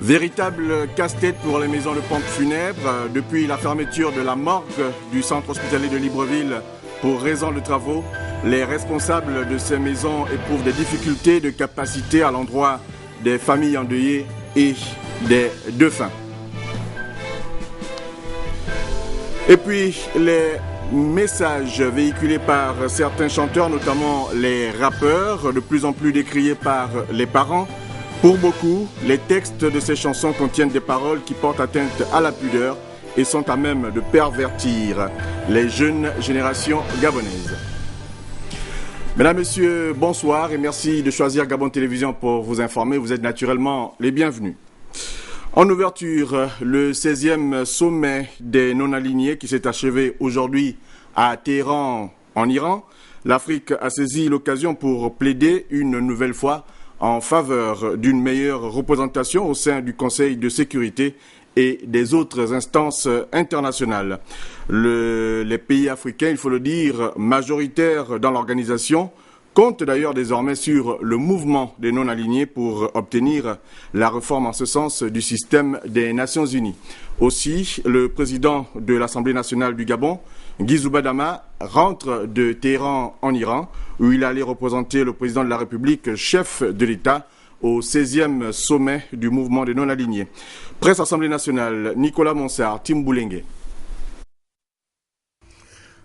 Véritable casse-tête pour les maisons de pompes funèbres. Depuis la fermeture de la morgue du centre hospitalier de Libreville pour raison de travaux, les responsables de ces maisons éprouvent des difficultés de capacité à l'endroit des familles endeuillées et des défunts. Et puis, les messages véhiculés par certains chanteurs, notamment les rappeurs, de plus en plus décriés par les parents. Pour beaucoup, les textes de ces chansons contiennent des paroles qui portent atteinte à la pudeur et sont à même de pervertir les jeunes générations gabonaises. Mesdames, Messieurs, bonsoir et merci de choisir Gabon Télévision pour vous informer. Vous êtes naturellement les bienvenus. En ouverture, le 16e sommet des non-alignés qui s'est achevé aujourd'hui à Téhéran, en Iran. L'Afrique a saisi l'occasion pour plaider une nouvelle fois en faveur d'une meilleure représentation au sein du Conseil de sécurité et des autres instances internationales. Les pays africains, il faut le dire, majoritaires dans l'organisation, comptent d'ailleurs désormais sur le mouvement des non-alignés pour obtenir la réforme en ce sens du système des Nations Unies. Aussi, le président de l'Assemblée nationale du Gabon, Guizou Dama, rentre de Téhéran en Iran, où il allait représenter le président de la République, chef de l'État, au 16e sommet du mouvement des non-alignés. Presse Assemblée nationale, Nicolas Monsard, Tim Boulengue.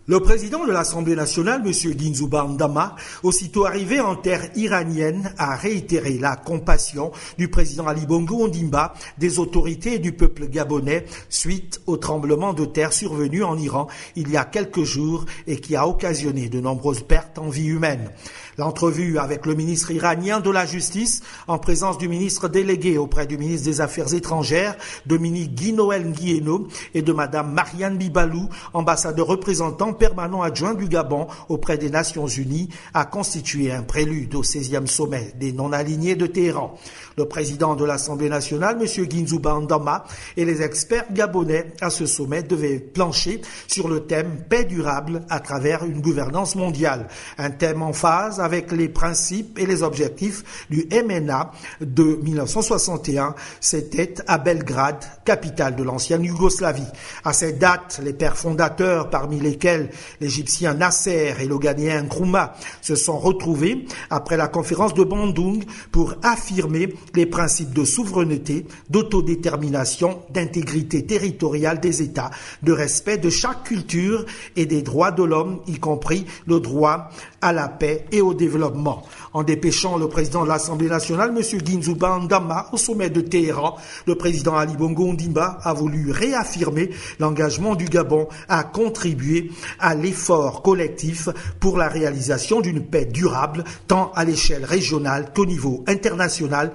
Le président de l'Assemblée nationale, M. Guinzouba Ndama, aussitôt arrivé en terre iranienne, a réitéré la compassion du président Ali Bongo Ondimba, des autorités et du peuple gabonais suite au tremblement de terre survenu en Iran il y a quelques jours et qui a occasionné de nombreuses pertes en vie humaine. L'entrevue avec le ministre iranien de la Justice, en présence du ministre délégué auprès du ministre des Affaires étrangères, Dominique Guy-Noël Nguieno, et de Mme Marianne Bibalou, ambassadeur représentant permanent adjoint du Gabon auprès des Nations Unies, a constitué un prélude au 16e sommet des non-alignés de Téhéran. Le président de l'Assemblée nationale, M. Guinzouba Ndama, et les experts gabonais à ce sommet devaient plancher sur le thème paix durable à travers une gouvernance mondiale. Un thème en phase avec les principes et les objectifs du MNA de 1961. C'était à Belgrade, capitale de l'ancienne Yougoslavie. À cette date, les pères fondateurs, parmi lesquels l'Égyptien Nasser et le Ghanéen Nkrumah, se sont retrouvés après la conférence de Bandung pour affirmer les principes de souveraineté, d'autodétermination, d'intégrité territoriale des États, de respect de chaque culture et des droits de l'homme, y compris le droit à la paix et au développement. En dépêchant le président de l'Assemblée nationale, M. Guinzouba Ndama, au sommet de Téhéran, le président Ali Bongo Ondimba a voulu réaffirmer l'engagement du Gabon à contribuer à l'effort collectif pour la réalisation d'une paix durable, tant à l'échelle régionale qu'au niveau international,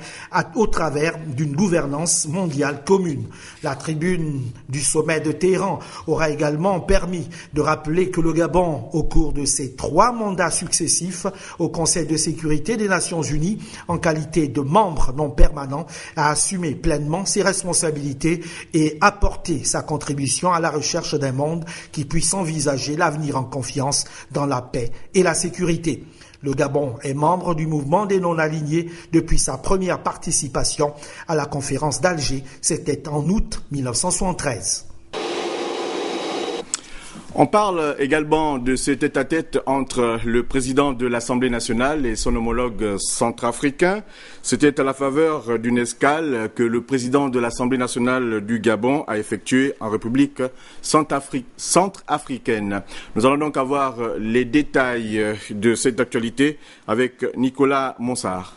au travers d'une gouvernance mondiale commune. La tribune du sommet de Téhéran aura également permis de rappeler que le Gabon, au cours de ses 3 mandats successifs au Conseil de sécurité des Nations Unies, en qualité de membre non permanent, a assumé pleinement ses responsabilités et apporté sa contribution à la recherche d'un monde qui puisse envisager l'avenir en confiance dans la paix et la sécurité. Le Gabon est membre du mouvement des non-alignés depuis sa première participation à la conférence d'Alger. C'était en août 1973. On parle également de ce tête-à-tête entre le président de l'Assemblée nationale et son homologue centrafricain. C'était à la faveur d'une escale que le président de l'Assemblée nationale du Gabon a effectuée en République centrafricaine. Nous allons donc avoir les détails de cette actualité avec Nicolas Monsard.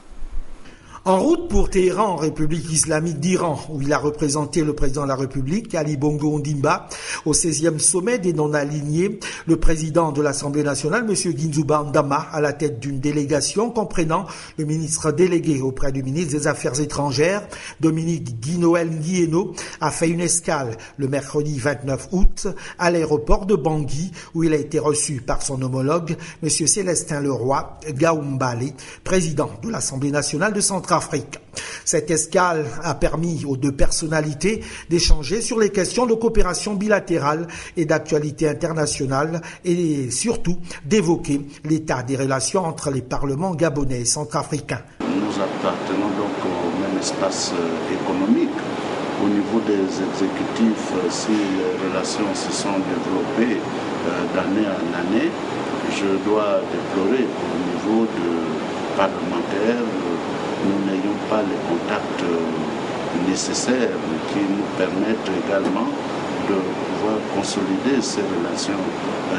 En route pour Téhéran, en République islamique d'Iran, où il a représenté le président de la République, Ali Bongo Ondimba, au 16e sommet des non-alignés, le président de l'Assemblée nationale, M. Guinzouba Ndama, à la tête d'une délégation comprenant le ministre délégué auprès du ministre des Affaires étrangères, Dominique Guy-Noël Nguieno, a fait une escale le mercredi 29 août à l'aéroport de Bangui, où il a été reçu par son homologue, M. Célestin Leroy Gaoumbale, président de l'Assemblée nationale de Centrafrique. Cette escale a permis aux 2 personnalités d'échanger sur les questions de coopération bilatérale et d'actualité internationale et surtout d'évoquer l'état des relations entre les parlements gabonais et centrafricains. Nous appartenons donc au même espace économique au niveau des exécutifs, si les relations se sont développées d'année en année, je dois déplorer qu'au niveau de parlementaires, nous n'ayons pas les contacts nécessaires qui nous permettent également de pouvoir consolider ces relations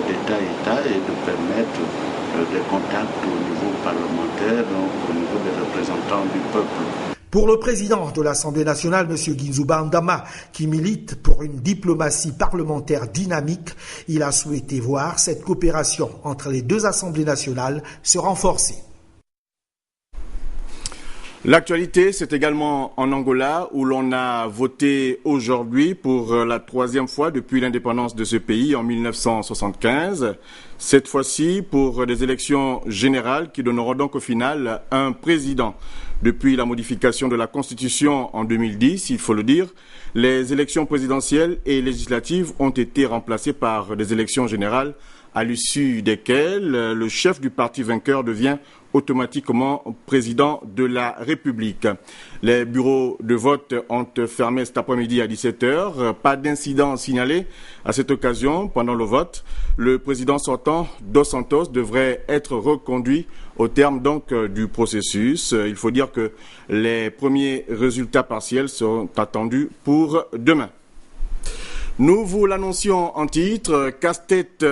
d'État-État et de permettre des contacts au niveau parlementaire, donc au niveau des représentants du peuple. Pour le président de l'Assemblée nationale, M. Guinzouba Ndama, qui milite pour une diplomatie parlementaire dynamique, il a souhaité voir cette coopération entre les deux assemblées nationales se renforcer. L'actualité, c'est également en Angola où l'on a voté aujourd'hui pour la troisième fois depuis l'indépendance de ce pays en 1975. Cette fois-ci pour des élections générales qui donneront donc au final un président. Depuis la modification de la Constitution en 2010, il faut le dire, les élections présidentielles et législatives ont été remplacées par des élections générales à l'issue desquelles le chef du parti vainqueur devient automatiquement président de la République. Les bureaux de vote ont fermé cet après-midi à 17h. Pas d'incident signalé à cette occasion pendant le vote. Le président sortant, Dos Santos, devrait être reconduit au terme donc du processus. Il faut dire que les premiers résultats partiels seront attendus pour demain. Nous vous l'annoncions en titre, casse-tête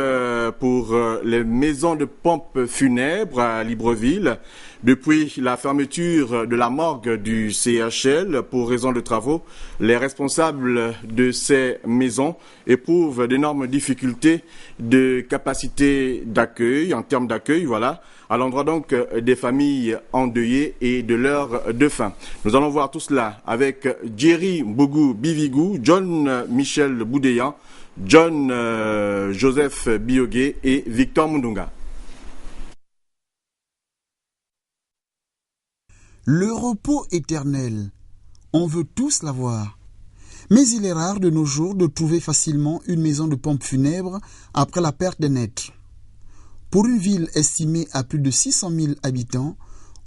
pour les maisons de pompes funèbres à Libreville. Depuis la fermeture de la morgue du CHL pour raison de travaux, les responsables de ces maisons éprouvent d'énormes difficultés de capacité d'accueil, en termes d'accueil, voilà, à l'endroit donc des familles endeuillées et de leurs défunts. Nous allons voir tout cela avec Jerry Bougou Bivigou, John Michel Boudéan, John Joseph Biogué et Victor Mundunga. Le repos éternel, on veut tous l'avoir. Mais il est rare de nos jours de trouver facilement une maison de pompe funèbre après la perte d'un être. Pour une ville estimée à plus de 600 000 habitants,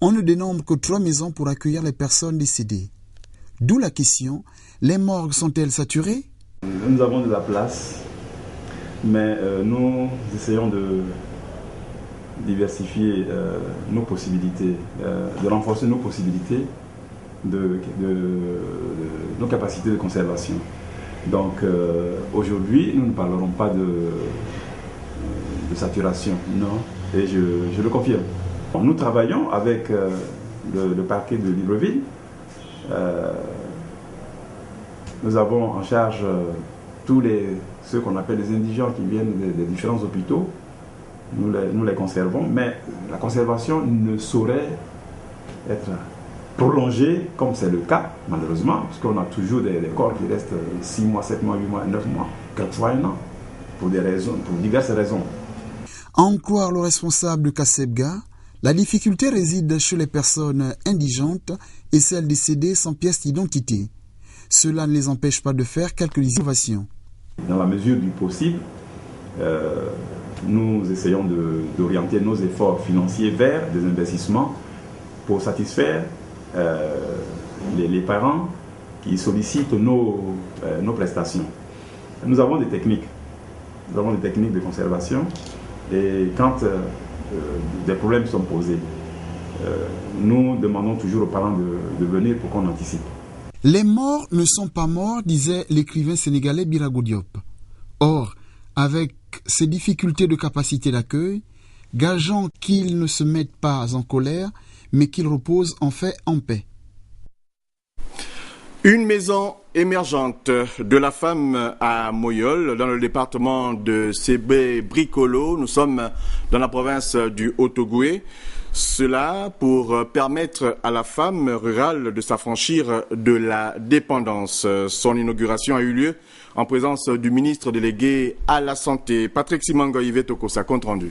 on ne dénombre que 3 maisons pour accueillir les personnes décédées. D'où la question, les morgues sont-elles saturées? Nous avons de la place, mais nous essayons de diversifier nos possibilités, de renforcer nos possibilités, nos capacités de conservation. Donc aujourd'hui, nous ne parlerons pas de saturation, non, et je le confirme. Nous travaillons avec le parquet de Libreville. Nous avons en charge tous ceux qu'on appelle les indigents qui viennent des différents hôpitaux. Nous les conservons, mais la conservation ne saurait être prolongée comme c'est le cas, malheureusement, parce qu'on a toujours des corps qui restent 6 mois, 7 mois, 8 mois, 9 mois, quelquefois un an, pour diverses raisons. À en croire le responsable de Kasebga, la difficulté réside chez les personnes indigentes et celles décédées sans pièce d'identité. Cela ne les empêche pas de faire quelques innovations. Dans la mesure du possible, nous essayons d'orienter nos efforts financiers vers des investissements pour satisfaire les parents qui sollicitent nos prestations. Nous avons des techniques. Nous avons des techniques de conservation et quand des problèmes sont posés, nous demandons toujours aux parents de venir pour qu'on anticipe. Les morts ne sont pas morts, disait l'écrivain sénégalais Birago Diop. Or, avec ces difficultés de capacité d'accueil, gageant qu'ils ne se mettent pas en colère, mais qu'ils reposent en fait en paix. Une maison émergente de la femme à Moyol, dans le département de Sébé-Bricolo. Nous sommes dans la province du Haut-Ogooué. Cela pour permettre à la femme rurale de s'affranchir de la dépendance. Son inauguration a eu lieu en présence du ministre délégué à la Santé. Patrick Simango Yvetoko, sa compte rendu.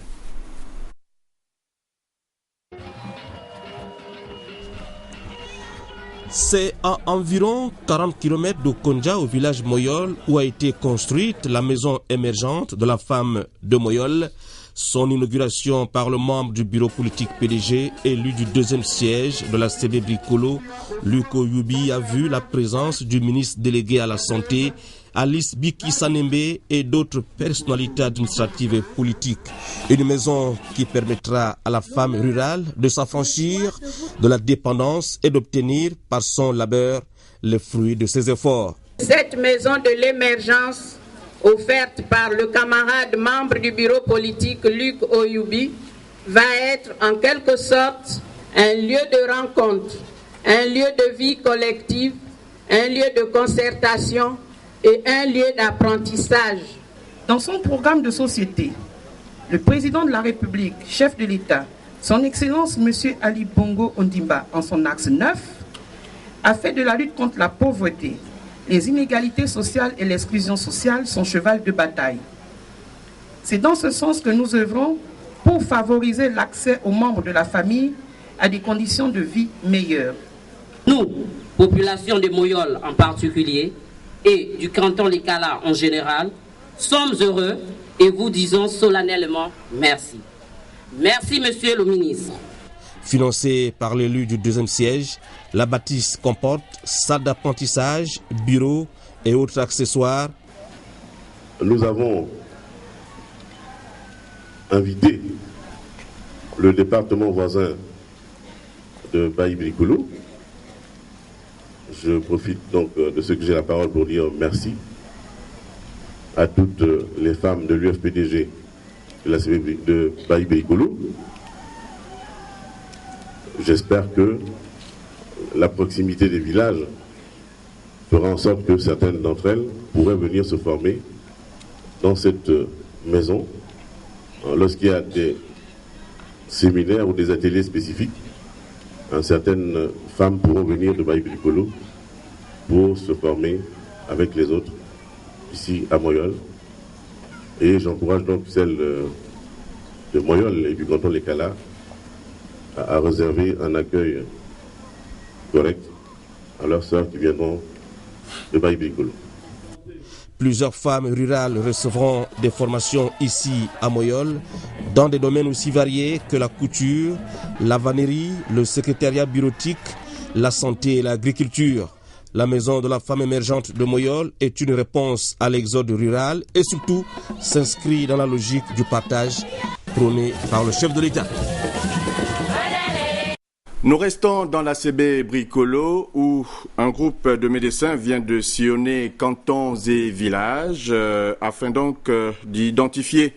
C'est à environ 40 km de Konja, au village Moyol, où a été construite la maison émergente de la femme de Moyol. Son inauguration par le membre du bureau politique PDG, élu du deuxième siège de la CB Bricolo, Luc Oyubi, a vu la présence du ministre délégué à la Santé, Alice Biki Sanembe, et d'autres personnalités administratives et politiques. Une maison qui permettra à la femme rurale de s'affranchir de la dépendance et d'obtenir par son labeur les fruits de ses efforts. Cette maison de l'émergence offerte par le camarade membre du bureau politique Luc Oyubi va être en quelque sorte un lieu de rencontre, un lieu de vie collective, un lieu de concertation et un lieu d'apprentissage. Dans son programme de société, le président de la République, chef de l'État, son Excellence M. Ali Bongo Ondimba, en son axe 9, a fait de la lutte contre la pauvreté, les inégalités sociales et l'exclusion sociale son cheval de bataille. C'est dans ce sens que nous œuvrons pour favoriser l'accès aux membres de la famille à des conditions de vie meilleures. Nous, population de Moyol en particulier, et du canton Likala en général, sommes heureux et vous disons solennellement merci. Merci, monsieur le ministre. Financée par l'élu du deuxième siège, la bâtisse comporte salle d'apprentissage, bureaux et autres accessoires. Nous avons invité le département voisin de Baï-Bricolo. Je profite donc de ce que j'ai la parole pour dire merci à toutes les femmes de l'UFPDG de la CB de Baï-Bricolo. J'espère que la proximité des villages fera en sorte que certaines d'entre elles pourraient venir se former dans cette maison lorsqu'il y a des séminaires ou des ateliers spécifiques. Certaines femmes pourront venir de Baï-Bricolo pour se former avec les autres ici à Moyol. Et j'encourage donc celles de Moyol et du canton Likala à réserver un accueil correct à leurs sœurs qui viendront de Baï-Bricolo. Plusieurs femmes rurales recevront des formations ici à Moyol dans des domaines aussi variés que la couture, la vannerie, le secrétariat bureautique, la santé et l'agriculture. La maison de la femme émergente de Moyol est une réponse à l'exode rural et surtout s'inscrit dans la logique du partage prôné par le chef de l'État. Nous restons dans la CB Bricolo où un groupe de médecins vient de sillonner cantons et villages afin donc d'identifier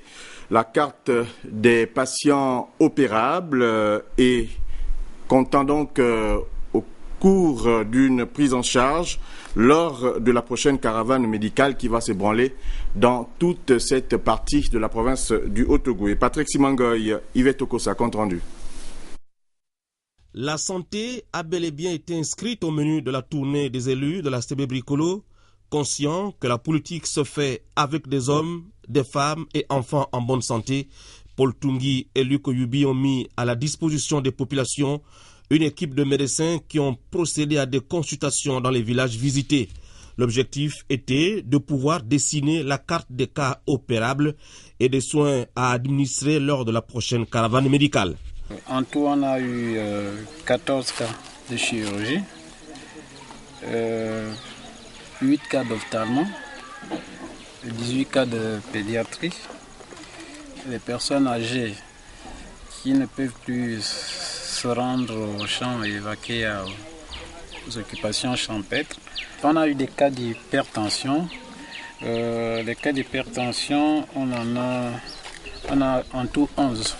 la carte des patients opérables et comptant donc au cours d'une prise en charge lors de la prochaine caravane médicale qui va s'ébranler dans toute cette partie de la province du Haut-Togo. Patrick Simangoy, Yvette Okosa, compte rendu. La santé a bel et bien été inscrite au menu de la tournée des élus de la CB Bricolo, conscient que la politique se fait avec des hommes, des femmes et enfants en bonne santé. Paul Tungui et Luc Oyubi ont mis à la disposition des populations une équipe de médecins qui ont procédé à des consultations dans les villages visités. L'objectif était de pouvoir dessiner la carte des cas opérables et des soins à administrer lors de la prochaine caravane médicale. En tout, on a eu 14 cas de chirurgie, 8 cas d'ophtalmo, 18 cas de pédiatrie. Les personnes âgées qui ne peuvent plus se rendre au champ et vaquer aux occupations champêtres. On a eu des cas d'hypertension. Les cas d'hypertension, on a en tout 11.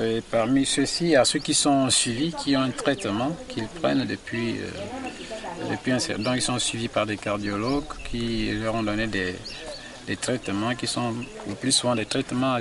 Et parmi ceux-ci, il y a ceux qui sont suivis, qui ont un traitement qu'ils prennent depuis un certain temps. Donc ils sont suivis par des cardiologues qui leur ont donné des traitements qui sont le plus souvent des traitements